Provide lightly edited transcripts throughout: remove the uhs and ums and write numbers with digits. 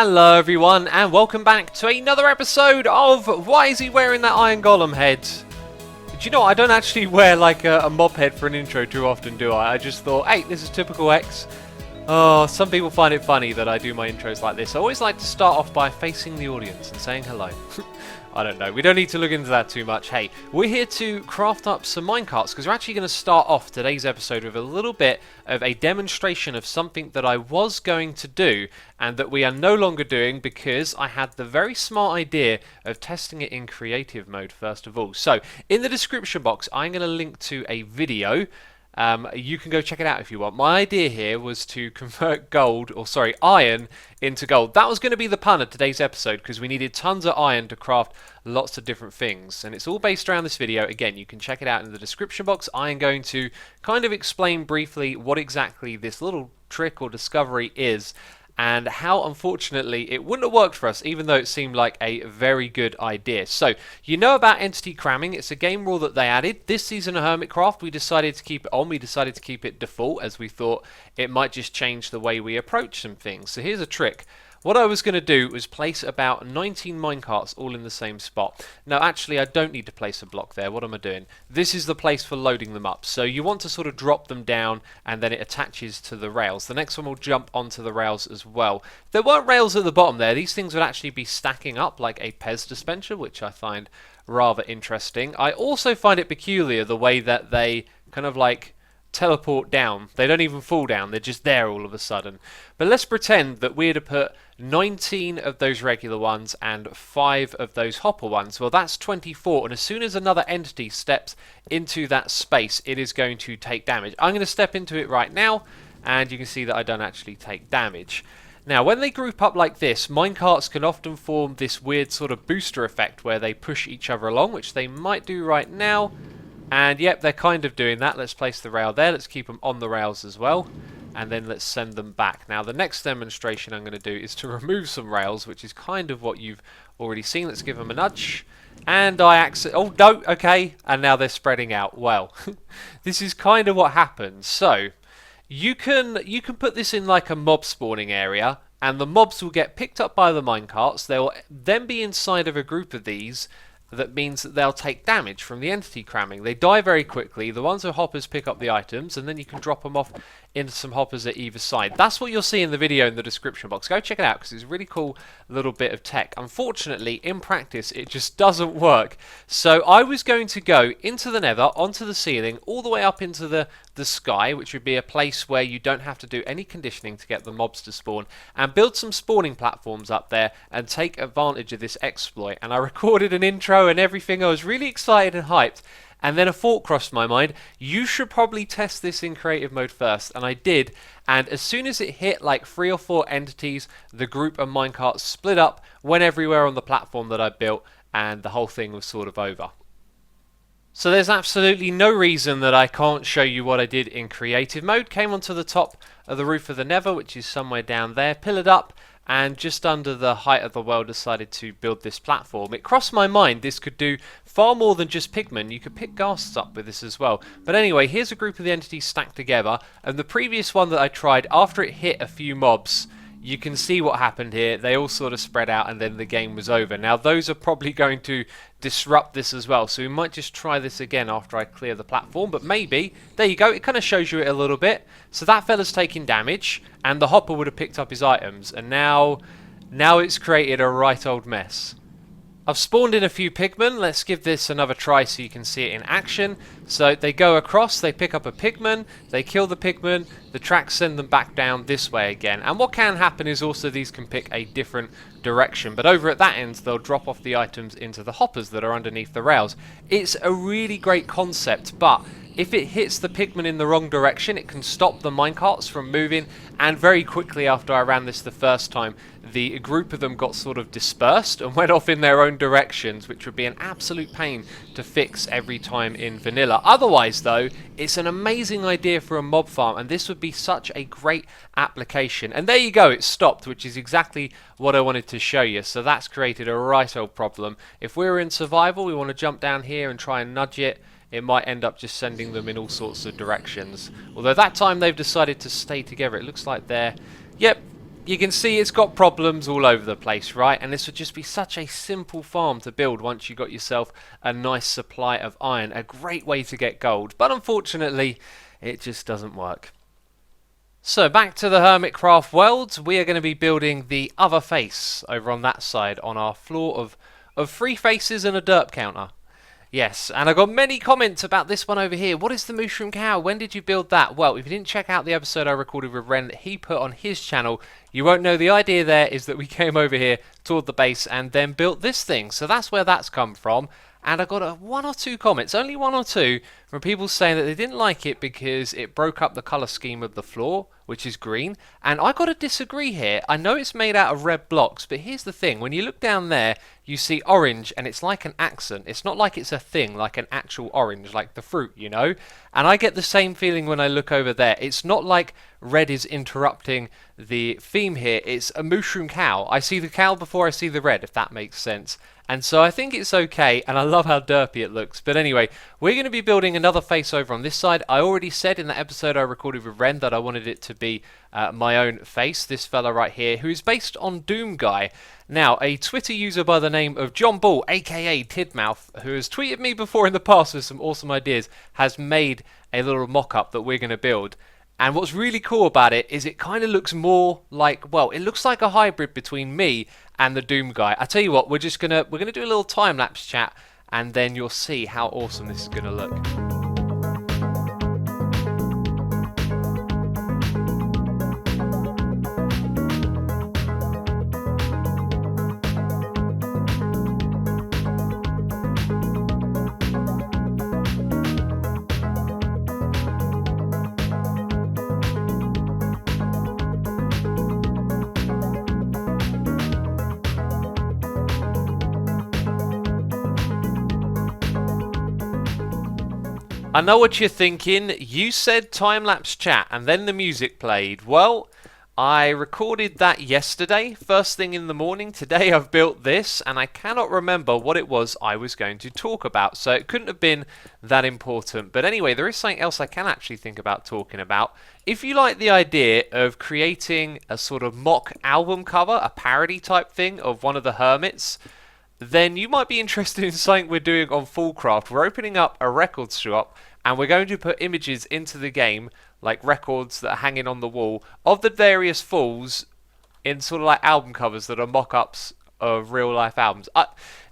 Hello everyone and welcome back to another episode of Why Is He Wearing That Iron Golem Head? Do you know what? I don't actually wear like a mob head for an intro too often, do I? I just thought, hey, this is typical X. Oh, some people find it funny that I do my intros like this. I always like to start off by facing the audience and saying hello. I don't know, we don't need to look into that too much. Hey, we're here to craft up some minecarts because we're actually going to start off today's episode with a little bit of a demonstration of something that I was going to do and that we are no longer doing because I had the very smart idea of testing it in creative mode first of all. So, in the description box, I'm going to link to a video. You can go check it out if you want. My idea here was to convert iron into gold. That was going to be the pun of today's episode because we needed tons of iron to craft lots of different things. And it's all based around this video. Again, you can check it out in the description box. I am going to kind of explain briefly what exactly this little trick or discovery is and how, unfortunately, it wouldn't have worked for us, even though it seemed like a very good idea. So, you know about entity cramming. It's a game rule that they added. This season of Hermitcraft, we decided to keep it on. We decided to keep it default, as we thought it might just change the way we approach some things. So here's a trick. What I was going to do was place about 19 minecarts all in the same spot. Now actually I don't need to place a block there. What am I doing? This is the place for loading them up. So you want to sort of drop them down and then it attaches to the rails. The next one will jump onto the rails as well. There weren't rails at the bottom there. These things would actually be stacking up like a Pez dispenser, which I find rather interesting. I also find it peculiar the way that they kind of like teleport down. They don't even fall down, they're just there all of a sudden. But let's pretend that we're to put 19 of those regular ones and 5 of those hopper ones. Well, that's 24, and as soon as another entity steps into that space, it is going to take damage. I'm going to step into it right now, and you can see that I don't actually take damage. Now, when they group up like this, minecarts can often form this weird sort of booster effect where they push each other along, which they might do right now. And yep, they're kind of doing that. Let's place the rail there. Let's keep them on the rails as well. And then let's send them back. Now, the next demonstration I'm going to do is to remove some rails, which is kind of what you've already seen. Let's give them a nudge. And oh, no, okay. And now they're spreading out. Well, this is kind of what happens. So, you can put this in like a mob spawning area, and the mobs will get picked up by the minecarts. They'll then be inside of a group of these. That means that they'll take damage from the entity cramming. They die very quickly. The ones with hoppers pick up the items, and then you can drop them off into some hoppers at either side. That's what you'll see in the video in the description box. Go check it out because it's a really cool little bit of tech. Unfortunately, in practice, it just doesn't work. So I was going to go into the nether, onto the ceiling, all the way up into the sky, which would be a place where you don't have to do any conditioning to get the mobs to spawn, and build some spawning platforms up there and take advantage of this exploit. And I recorded an intro and everything. I was really excited and hyped. And then a thought crossed my mind, you should probably test this in creative mode first. And I did, and as soon as it hit like 3 or 4 entities, the group of minecarts split up, went everywhere on the platform that I built, and the whole thing was sort of over. So there's absolutely no reason that I can't show you what I did in creative mode. Came onto the top of the roof of the nether, which is somewhere down there, pillared up, and just under the height of the well decided to build this platform. It crossed my mind this could do far more than just pigmen. You could pick ghasts up with this as well. But anyway, here's a group of the entities stacked together, and the previous one that I tried, after it hit a few mobs, you can see what happened here. They all sort of spread out and then the game was over. Now those are probably going to disrupt this as well. So we might just try this again after I clear the platform. But maybe, there you go, it kind of shows you it a little bit. So that fella's taking damage and the hopper would have picked up his items. And now it's created a right old mess. I've spawned in a few pigmen. Let's give this another try so you can see it in action. So they go across, they pick up a pigman, they kill the pigman, the tracks send them back down this way again. And what can happen is also these can pick a different direction. But over at that end, they'll drop off the items into the hoppers that are underneath the rails. It's a really great concept, but if it hits the pigman in the wrong direction, it can stop the minecarts from moving. And very quickly after I ran this the first time, the group of them got sort of dispersed and went off in their own directions, which would be an absolute pain to fix every time in vanilla. Otherwise, though, it's an amazing idea for a mob farm, and this would be such a great application. And there you go, it stopped, which is exactly what I wanted to show you. So that's created a right old problem. If we were in survival, we want to jump down here and try and nudge it. It might end up just sending them in all sorts of directions. Although that time they've decided to stay together. It looks like they're... Yep, You can see it's got problems all over the place, right? And this would just be such a simple farm to build once you got yourself a nice supply of iron. A great way to get gold. But unfortunately, it just doesn't work. So back to the Hermitcraft world, we are going to be building the other face over on that side on our floor of 3 faces and a derp counter. Yes, and I got many comments about this one over here. What is the mushroom cow? When did you build that? Well, if you didn't check out the episode I recorded with Ren that he put on his channel, you won't know the idea there is that we came over here, toured the base, and then built this thing. So that's where that's come from. And I got 1 or 2 comments, only 1 or 2, from people saying that they didn't like it because it broke up the colour scheme of the floor, which is green. And I got to disagree here. I know it's made out of red blocks, but here's the thing. When you look down there, you see orange, and it's like an accent. It's not like it's a thing, like an actual orange, like the fruit, you know? And I get the same feeling when I look over there. It's not like red is interrupting the theme here. It's a mushroom cow. I see the cow before I see the red, if that makes sense. And so I think it's okay, and I love how derpy it looks. But anyway, we're going to be building another face over on this side. I already said in the episode I recorded with Ren that I wanted it to be my own face, this fella right here, who is based on Doomguy. Now, a Twitter user by the name of John Ball, aka Tidmouth, who has tweeted me before in the past with some awesome ideas, has made a little mock-up that we're going to build. And what's really cool about it is it kind of looks more like, well, it looks like a hybrid between me and the Doomguy. I tell you what, we're gonna do a little time-lapse chat, and then you'll see how awesome this is gonna look. I know what you're thinking. You said time-lapse chat and then the music played. Well, I recorded that yesterday, first thing in the morning. Today I've built this, and I cannot remember what it was I was going to talk about, so it couldn't have been that important. But anyway, there is something else I can actually think about talking about. If you like the idea of creating a sort of mock album cover, a parody type thing of one of the hermits, then you might be interested in something we're doing on Fullcraft. We're opening up a record shop, and we're going to put images into the game, like records that are hanging on the wall, of the various Fulls in sort of like album covers that are mock-ups of real-life albums.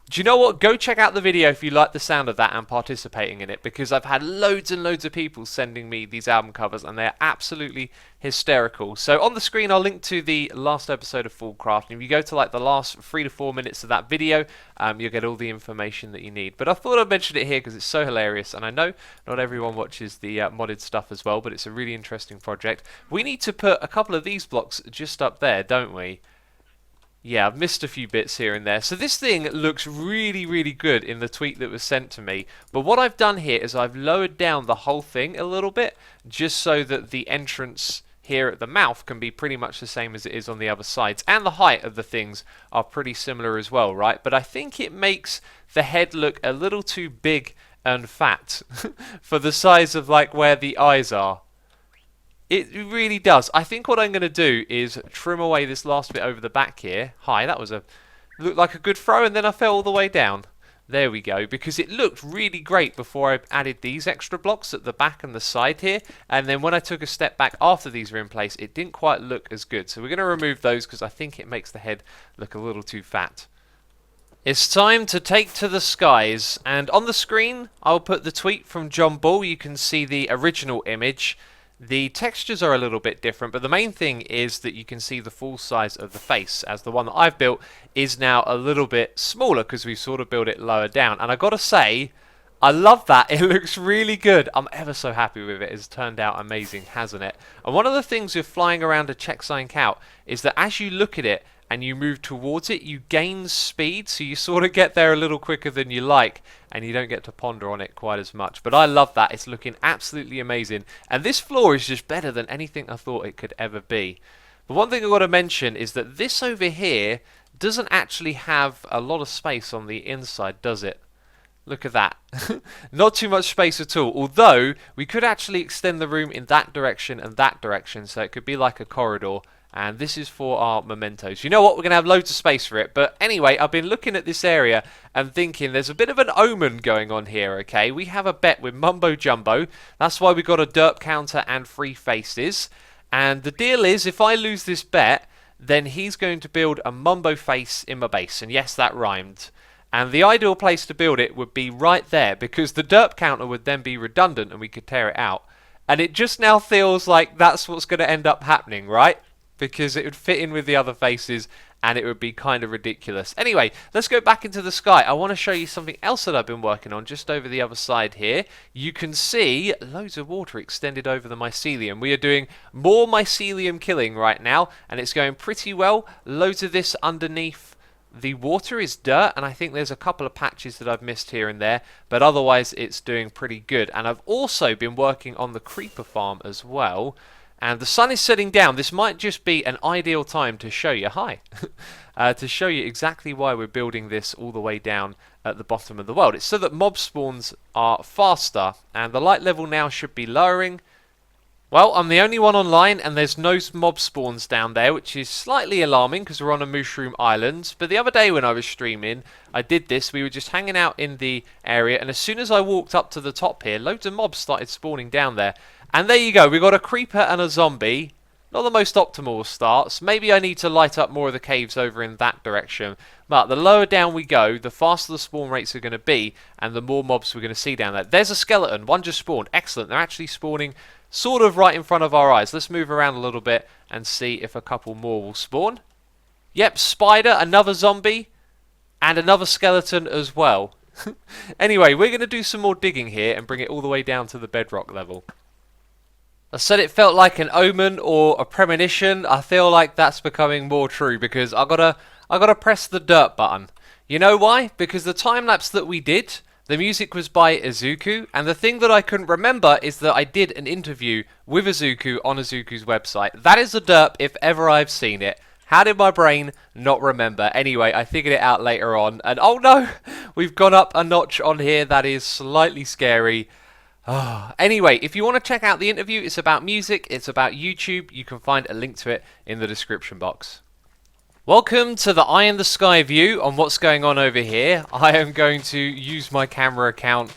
Do you know what? Go check out the video if you like the sound of that and participating in it, because I've had loads and loads of people sending me these album covers, and they're absolutely hysterical. So on the screen I'll link to the last episode of Fullcraft, and if you go to like the last 3 to 4 minutes of that video, you'll get all the information that you need. But I thought I'd mention it here because it's so hilarious, and I know not everyone watches the modded stuff as well, but it's a really interesting project. We need to put a couple of these blocks just up there, don't we? Yeah, I've missed a few bits here and there. So this thing looks really, really good in the tweet that was sent to me. But what I've done here is I've lowered down the whole thing a little bit, just so that the entrance here at the mouth can be pretty much the same as it is on the other sides. And the height of the things are pretty similar as well, right? But I think it makes the head look a little too big and fat for the size of like where the eyes are. It really does. I think what I'm going to do is trim away this last bit over the back here. Hi, that was looked like a good throw, and then I fell all the way down. There we go, because it looked really great before I added these extra blocks at the back and the side here, and then when I took a step back after these were in place, it didn't quite look as good. So we're going to remove those because I think it makes the head look a little too fat. It's time to take to the skies, and on the screen I'll put the tweet from John Ball. You can see the original image. The textures are a little bit different, but the main thing is that you can see the full size of the face, as the one that I've built is now a little bit smaller because we've sort of built it lower down. And I gotta say, I love that. It looks really good. I'm ever so happy with it. It's turned out amazing, hasn't it? And one of the things with flying around a check sign cow is that as you look at it and you move towards it, you gain speed, so you sort of get there a little quicker than you like, and you don't get to ponder on it quite as much. But I love that. It's looking absolutely amazing, and this floor is just better than anything I thought it could ever be. But one thing I've got to mention is that this over here doesn't actually have a lot of space on the inside, does it? Look at that. Not too much space at all, although we could actually extend the room in that direction and that direction, so it could be like a corridor, And this is for our mementos. You know what? We're going to have loads of space for it. But anyway, I've been looking at this area and thinking there's a bit of an omen going on here, okay? We have a bet with Mumbo Jumbo. That's why we got a derp counter and 3 faces. And the deal is, if I lose this bet, then he's going to build a Mumbo face in my base. And yes, that rhymed. And the ideal place to build it would be right there, because the derp counter would then be redundant and we could tear it out. And it just now feels like that's what's going to end up happening, right? Because it would fit in with the other faces and it would be kind of ridiculous. Anyway, let's go back into the sky. I want to show you something else that I've been working on just over the other side here. You can see loads of water extended over the mycelium. We are doing more mycelium killing right now and it's going pretty well. Loads of this underneath the water is dirt, and I think there's a couple of patches that I've missed here and there, but otherwise it's doing pretty good. And I've also been working on the creeper farm as well. And the sun is setting down. This might just be an ideal time to show you, to show you exactly why we're building this all the way down at the bottom of the world. It's so that mob spawns are faster, and the light level now should be lowering. Well, I'm the only one online, and there's no mob spawns down there, which is slightly alarming because we're on a mushroom island. But the other day when I was streaming, I did this. We were just hanging out in the area, and as soon as I walked up to the top here, loads of mobs started spawning down there. And there you go, we got a creeper and a zombie. Not the most optimal starts. Maybe I need to light up more of the caves over in that direction. But the lower down we go, the faster the spawn rates are going to be, and the more mobs we're going to see down there. There's a skeleton. One just spawned. Excellent. They're actually spawning sort of right in front of our eyes. Let's move around a little bit and see if a couple more will spawn. Yep, spider, another zombie, and another skeleton as well. Anyway, we're going to do some more digging here and bring it all the way down to the bedrock level. I said it felt like an omen or a premonition. I feel like that's becoming more true because I gotta press the dirt button. You know why? Because the time lapse that we did, the music was by Izioq, and the thing that I couldn't remember is that I did an interview with Izioq on Izuku's website. That is a derp if ever I've seen it. How did my brain not remember? Anyway, I figured it out later on, and oh no, we've gone up a notch on here. That is slightly scary. Anyway, if you want to check out the interview, it's about music, it's about YouTube. You can find a link to it in the description box. Welcome to the eye in the sky view on what's going on over here. I am going to use my camera account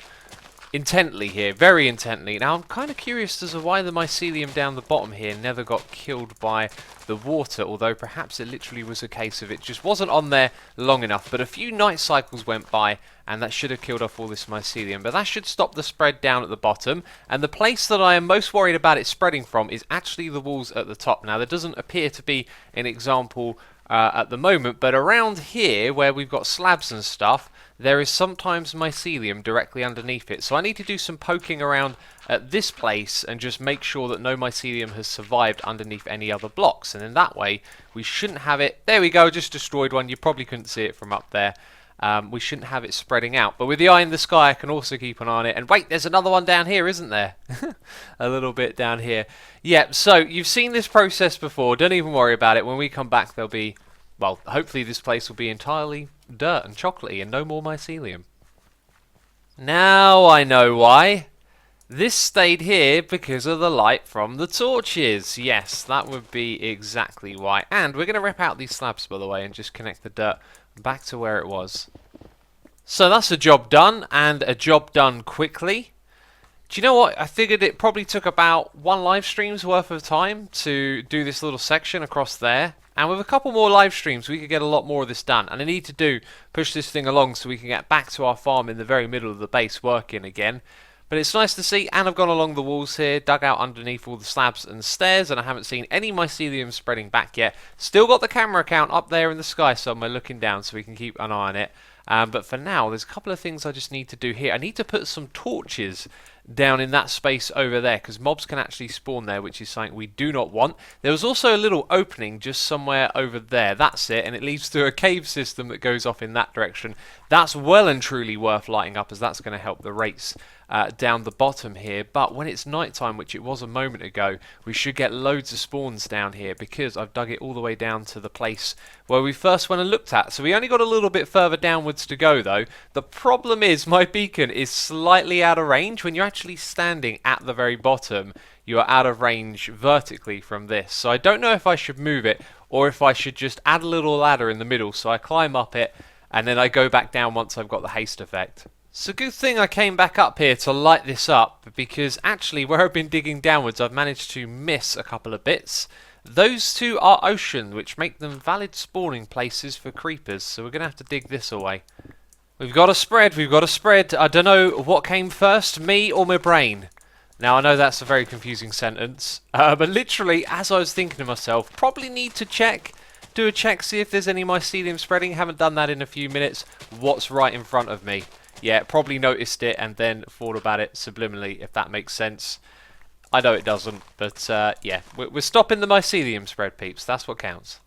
intently here, very intently. Now, I'm kind of curious as to why the mycelium down the bottom here never got killed by the water, although perhaps it literally was a case of it just wasn't on there long enough. But a few night cycles went by, and that should have killed off all this mycelium. But that should stop the spread down at the bottom. And the place that I am most worried about it spreading from is actually the walls at the top. Now, there doesn't appear to be an example at the moment, but around here, where we've got slabs and stuff, there is sometimes mycelium directly underneath it. So I need to do some poking around at this place and just make sure that no mycelium has survived underneath any other blocks. And in that way, we shouldn't have it. There we go, just destroyed one. You probably couldn't see it from up there. We shouldn't have it spreading out. But with the eye in the sky, I can also keep an eye on it. And wait, there's another one down here, isn't there? A little bit down here. Yeah, so you've seen this process before. Don't even worry about it. When we come back, there'll be, well, hopefully this place will be entirely dirt and chocolatey and no more mycelium. Now I know why. This stayed here because of the light from the torches. Yes, that would be exactly why. And we're going to rip out these slabs, by the way, and just connect the dirt back to where it was. So that's a job done, and a job done quickly. Do you know what? I figured it probably took about one live stream's worth of time to do this little section across there. And with a couple more live streams, we could get a lot more of this done. And I need to push this thing along so we can get back to our farm in the very middle of the base working again. But it's nice to see, and I've gone along the walls here, dug out underneath all the slabs and stairs, and I haven't seen any mycelium spreading back yet. Still got the camera account up there in the sky somewhere looking down so we can keep an eye on it. But for now, there's a couple of things I just need to do here. I need to put some torches down in that space over there, because mobs can actually spawn there, which is something we do not want. There was also a little opening just somewhere over there. That's it, and it leads to a cave system that goes off in that direction. That's well and truly worth lighting up, as that's going to help the rates down the bottom here. But when it's nighttime, which it was a moment ago, we should get loads of spawns down here, because I've dug it all the way down to the place where we first went and looked at. So we only got a little bit further downwards to go though. The problem is my beacon is slightly out of range. When you're actually standing at the very bottom, you are out of range vertically from this. So I don't know if I should move it or if I should just add a little ladder in the middle so I climb up it and then I go back down once I've got the haste effect. It's a good thing I came back up here to light this up, because actually where I've been digging downwards I've managed to miss a couple of bits. Those two are ocean, which make them valid spawning places for creepers, so we're going to have to dig this away. We've got a spread, we've got a spread. I don't know what came first, me or my brain. Now I know that's a very confusing sentence, but literally as I was thinking to myself, probably need to do a check, see if there's any mycelium spreading. Haven't done that in a few minutes. What's right in front of me? Yeah, probably noticed it and then thought about it subliminally, if that makes sense. I know it doesn't, but yeah, we're stopping the mycelium spread, peeps. That's what counts.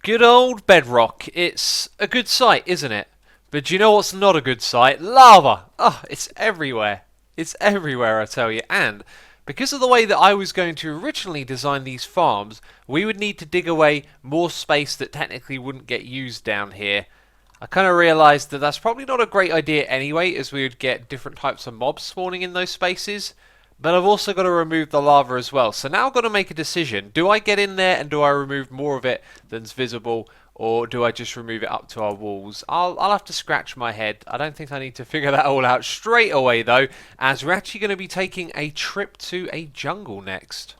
Good old bedrock. It's a good sight, isn't it? But do you know what's not a good sight? Lava! Oh, it's everywhere. It's everywhere, I tell you. And because of the way that I was going to originally design these farms, we would need to dig away more space that technically wouldn't get used down here. I kind of realised that that's probably not a great idea anyway, as we would get different types of mobs spawning in those spaces. But I've also got to remove the lava as well. So now I've got to make a decision. Do I get in there and do I remove more of it than's visible? Or do I just remove it up to our walls? I'll have to scratch my head. I don't think I need to figure that all out straight away though, as we're actually going to be taking a trip to a jungle next.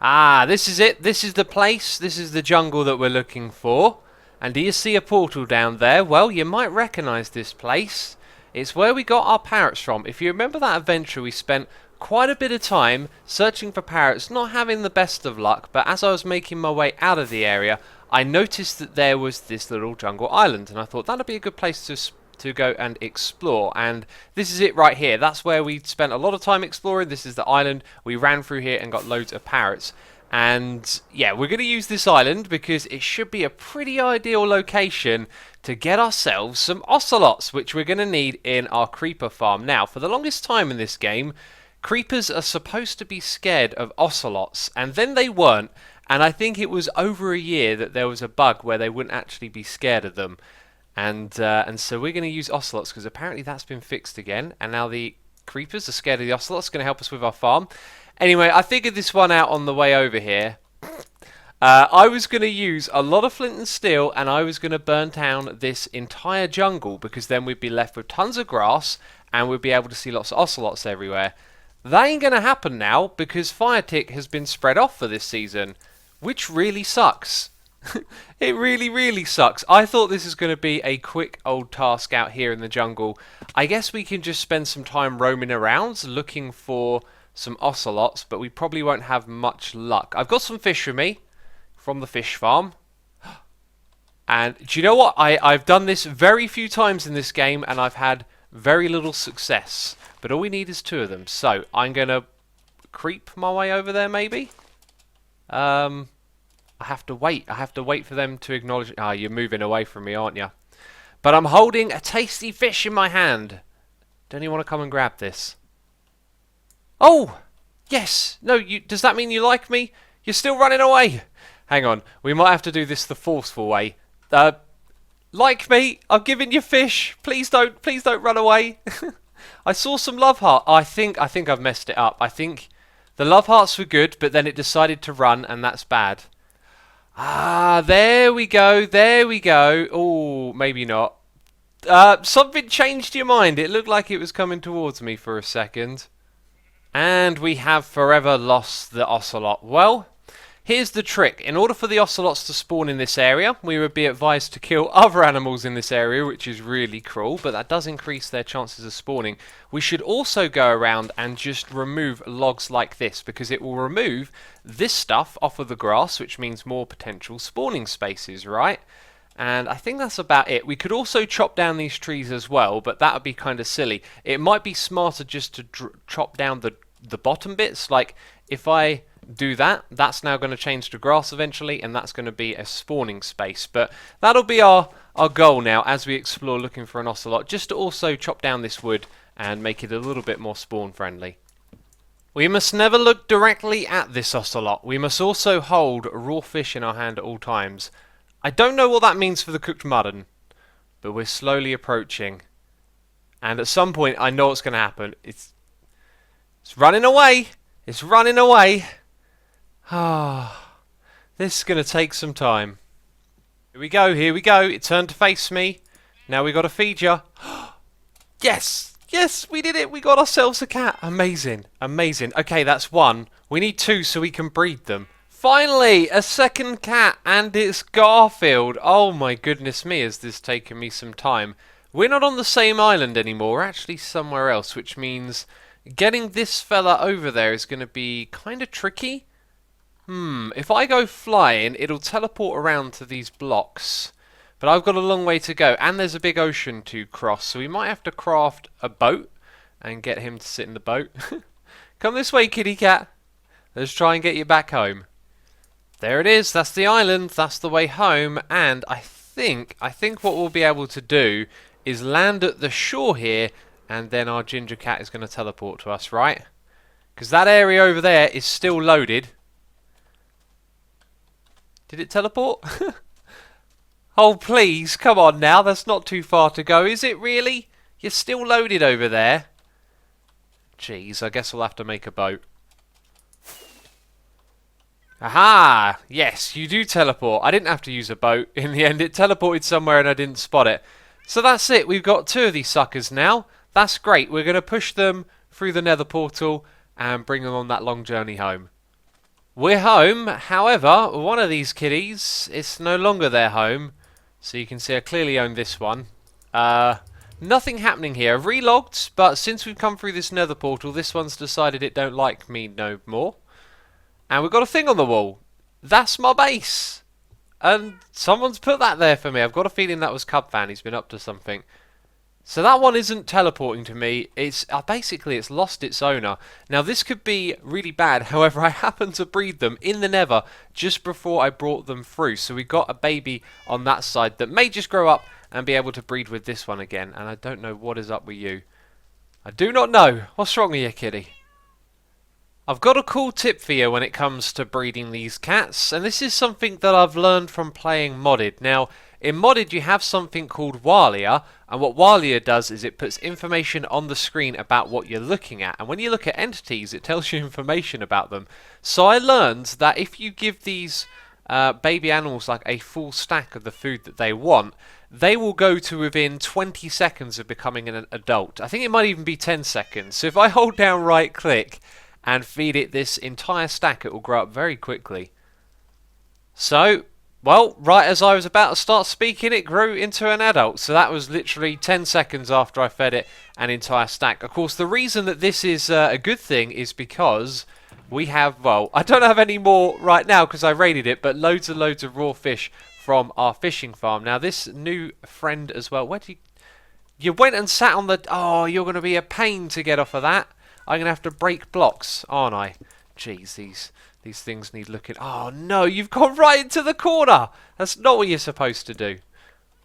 Ah, this is it. This is the place. This is the jungle that we're looking for. And do you see a portal down there? Well, you might recognise this place. It's where we got our parrots from. If you remember that adventure, we spent quite a bit of time searching for parrots, not having the best of luck, but as I was making my way out of the area, I noticed that there was this little jungle island, and I thought that'd be a good place to go and explore. And this is it right here. That's where we spent a lot of time exploring. This is the island. We ran through here and got loads of parrots. And yeah, we're going to use this island because it should be a pretty ideal location to get ourselves some ocelots, which we're going to need in our creeper farm. Now, for the longest time in this game, creepers are supposed to be scared of ocelots, and then they weren't. And I think it was over a year that there was a bug where they wouldn't actually be scared of them. And so we're going to use ocelots because apparently that's been fixed again. And now the creepers are scared of the ocelots. It's going to help us with our farm. Anyway, I figured this one out on the way over here. I was going to use a lot of flint and steel, and I was going to burn down this entire jungle, because then we'd be left with tons of grass and we'd be able to see lots of ocelots everywhere. That ain't going to happen now because fire tick has been spread off for this season, which really sucks. It really, really sucks. I thought this was going to be a quick old task out here in the jungle. I guess we can just spend some time roaming around looking for some ocelots, but we probably won't have much luck. I've got some fish with me from the fish farm. And do you know what? I've done this very few times in this game and I've had very little success. But all we need is 2 of them. So I'm going to creep my way over there maybe. I have to wait. I have to wait for them to acknowledge. Ah, you're moving away from me, aren't you? But I'm holding a tasty fish in my hand. Don't you want to come and grab this? Oh! Yes! No, does that mean you like me? You're still running away! Hang on, we might have to do this the forceful way. Like me, I'm giving you fish. Please don't run away. I saw some love heart. I think I've messed it up. I think the love hearts were good, but then it decided to run, and that's bad. Ah, there we go, there we go. Oh, maybe not. Something changed your mind. It looked like it was coming towards me for a second. And we have forever lost the ocelot. Well, here's the trick. In order for the ocelots to spawn in this area, we would be advised to kill other animals in this area, which is really cruel, but that does increase their chances of spawning. We should also go around and just remove logs like this, because it will remove this stuff off of the grass, which means more potential spawning spaces, right? And I think that's about it. We could also chop down these trees as well, but that would be kind of silly. It might be smarter just to chop down the bottom bits. Like, if I do that, that's now going to change to grass eventually, and that's going to be a spawning space. But that'll be our goal now as we explore looking for an ocelot, just to also chop down this wood and make it a little bit more spawn friendly. We must never look directly at this ocelot. We must also hold raw fish in our hand at all times. I don't know what that means for the cooked mutton, but we're slowly approaching. And at some point, I know what's going to happen. It's running away. It's running away. Ah, this is going to take some time. Here we go, here we go. It turned to face me. Now we got to feed you. Yes! Yes, we did it! We got ourselves a cat! Amazing, amazing. Okay, that's one. We need two so we can breed them. Finally! A second cat, and it's Garfield. Oh my goodness me, has this taken me some time. We're not on the same island anymore. We're actually somewhere else, which means getting this fella over there is going to be kind of tricky. If I go flying, it'll teleport around to these blocks. But I've got a long way to go, and there's a big ocean to cross, so we might have to craft a boat and get him to sit in the boat. Come this way, kitty cat. Let's try and get you back home. There it is, that's the island, that's the way home, and I think what we'll be able to do is land at the shore here, and then our ginger cat is going to teleport to us, right? Because that area over there is still loaded. Did it teleport? Oh, please, come on now. That's not too far to go, is it really? You're still loaded over there. Jeez, I guess we'll have to make a boat. Aha! Yes, you do teleport. I didn't have to use a boat. In the end, it teleported somewhere and I didn't spot it. So that's it. We've got two of these suckers now. That's great. We're going to push them through the nether portal and bring them on that long journey home. We're home. However, one of these kitties, it's no longer their home. So you can see I clearly own this one. Nothing happening here. I've relogged, but since we've come through this nether portal, this one's decided it don't like me no more. And we've got a thing on the wall. That's my base. And someone's put that there for me. I've got a feeling that was Cubfan. He's been up to something. So that one isn't teleporting to me. It's basically it's lost its owner. Now this could be really bad. However, I happened to breed them in the nether just before I brought them through. So we got a baby on that side that may just grow up and be able to breed with this one again. And I don't know what is up with you. I do not know. What's wrong with you, kitty? I've got a cool tip for you when it comes to breeding these cats, and this is something that I've learned from playing Modded. Now, in Modded you have something called Walia, and what Walia does is it puts information on the screen about what you're looking at, and when you look at entities it tells you information about them. So I learned that if you give these baby animals like a full stack of the food that they want, they will go to within 20 seconds of becoming an adult. I think it might even be 10 seconds. So if I hold down right click and feed it this entire stack, it will grow up very quickly. So, well, right as I was about to start speaking, it grew into an adult. So that was literally 10 seconds after I fed it an entire stack. Of course, the reason that this is a good thing is because we have, well, I don't have any more right now because I raided it, but loads and loads of raw fish from our fishing farm. Now, this new friend as well, where do you... You went and sat on the... Oh, you're going to be a pain to get off of that. I'm going to have to break blocks, aren't I? Jeez, these things need looking... Oh, no, you've gone right into the corner. That's not what you're supposed to do.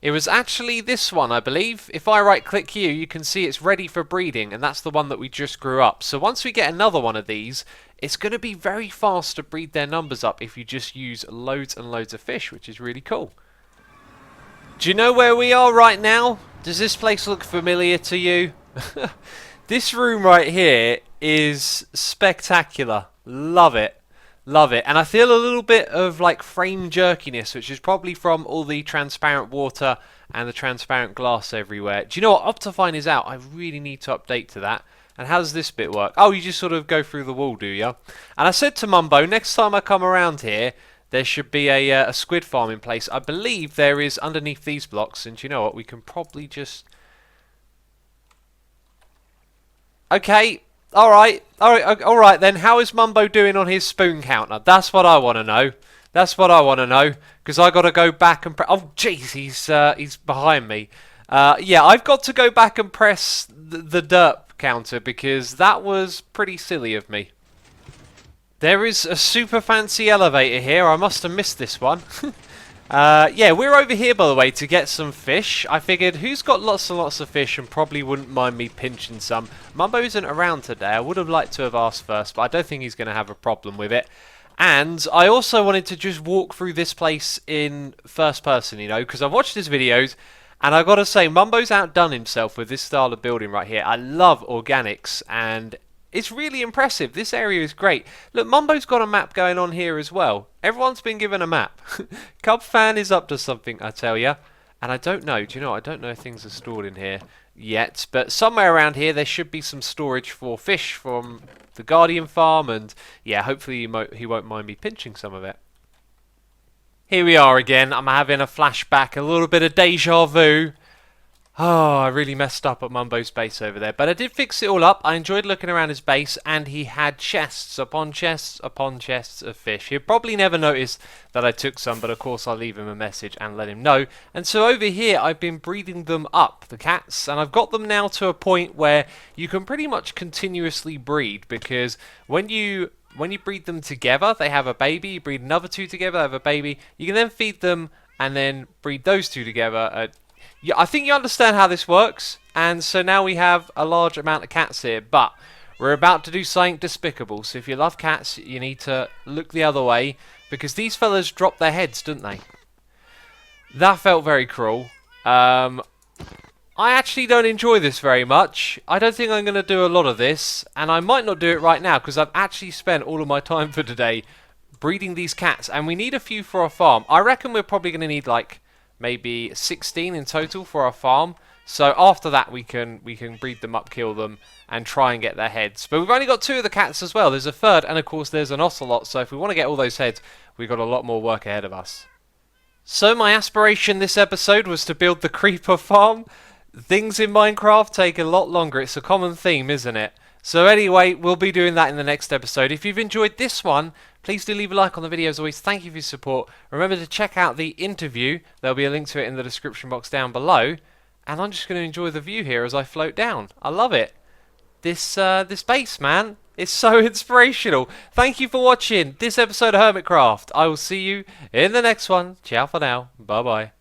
It was actually this one, I believe. If I right-click here, you can see it's ready for breeding, and that's the one that we just grew up. So once we get another one of these, it's going to be very fast to breed their numbers up if you just use loads and loads of fish, which is really cool. Do you know where we are right now? Does this place look familiar to you? This room right here is spectacular. Love it. Love it. And I feel a little bit of like frame jerkiness, which is probably from all the transparent water and the transparent glass everywhere. Do you know what? Optifine is out. I really need to update to that. And how does this bit work? Oh, you just sort of go through the wall, do you? And I said to Mumbo, next time I come around here, there should be a squid farm in place. I believe there is underneath these blocks. And do you know what? We can probably just... Okay, alright then, how is Mumbo doing on his spoon counter? That's what I want to know. That's what I want to know, because I got to go back and oh jeez, he's behind me. Yeah, I've got to go back and press the derp counter, because that was pretty silly of me. There is a super fancy elevator here, I must have missed this one. Yeah, we're over here, by the way, to get some fish. I figured, who's got lots and lots of fish and probably wouldn't mind me pinching some? Mumbo isn't around today. I would have liked to have asked first, but I don't think he's going to have a problem with it. And I also wanted to just walk through this place in first person, you know, because I've watched his videos, and I've got to say, Mumbo's outdone himself with this style of building right here. I love organics, and it's really impressive. This area is great. Look, Mumbo's got a map going on here as well. Everyone's been given a map. Cub fan is up to something, I tell ya. And I don't know, do you know, I don't know if things are stored in here yet, but somewhere around here there should be some storage for fish from the Guardian farm, and yeah, hopefully he won't mind me pinching some of it. Here we are again. I'm having a flashback, a little bit of deja vu. Oh, I really messed up at Mumbo's base over there. But I did fix it all up. I enjoyed looking around his base, and he had chests upon chests upon chests of fish. He'll probably never notice that I took some, but of course I'll leave him a message and let him know. And so over here, I've been breeding them up, the cats, and I've got them now to a point where you can pretty much continuously breed, because when you breed them together, they have a baby. You breed another two together, they have a baby. You can then feed them and then breed those two together. Yeah, I think you understand how this works, and so now we have a large amount of cats here, but we're about to do something despicable, so if you love cats, you need to look the other way, because these fellas dropped their heads, didn't they? That felt very cruel. I actually don't enjoy this very much. I don't think I'm going to do a lot of this, and I might not do it right now, because I've actually spent all of my time for today breeding these cats, and we need a few for our farm. I reckon we're probably going to need, like, maybe 16 in total for our farm. So after that we can breed them up, kill them, and try and get their heads. But we've only got two of the cats as well. There's a third, and of course there's an ocelot. So if we want to get all those heads, we've got a lot more work ahead of us. So my aspiration this episode was to build the creeper farm. Things in Minecraft take a lot longer. It's a common theme, isn't it? So anyway, we'll be doing that in the next episode. If you've enjoyed this one, please do leave a like on the video. As always, thank you for your support. Remember to check out the interview. There'll be a link to it in the description box down below. And I'm just going to enjoy the view here as I float down. I love it. This base, man, is so inspirational. Thank you for watching this episode of Hermitcraft. I will see you in the next one. Ciao for now. Bye-bye.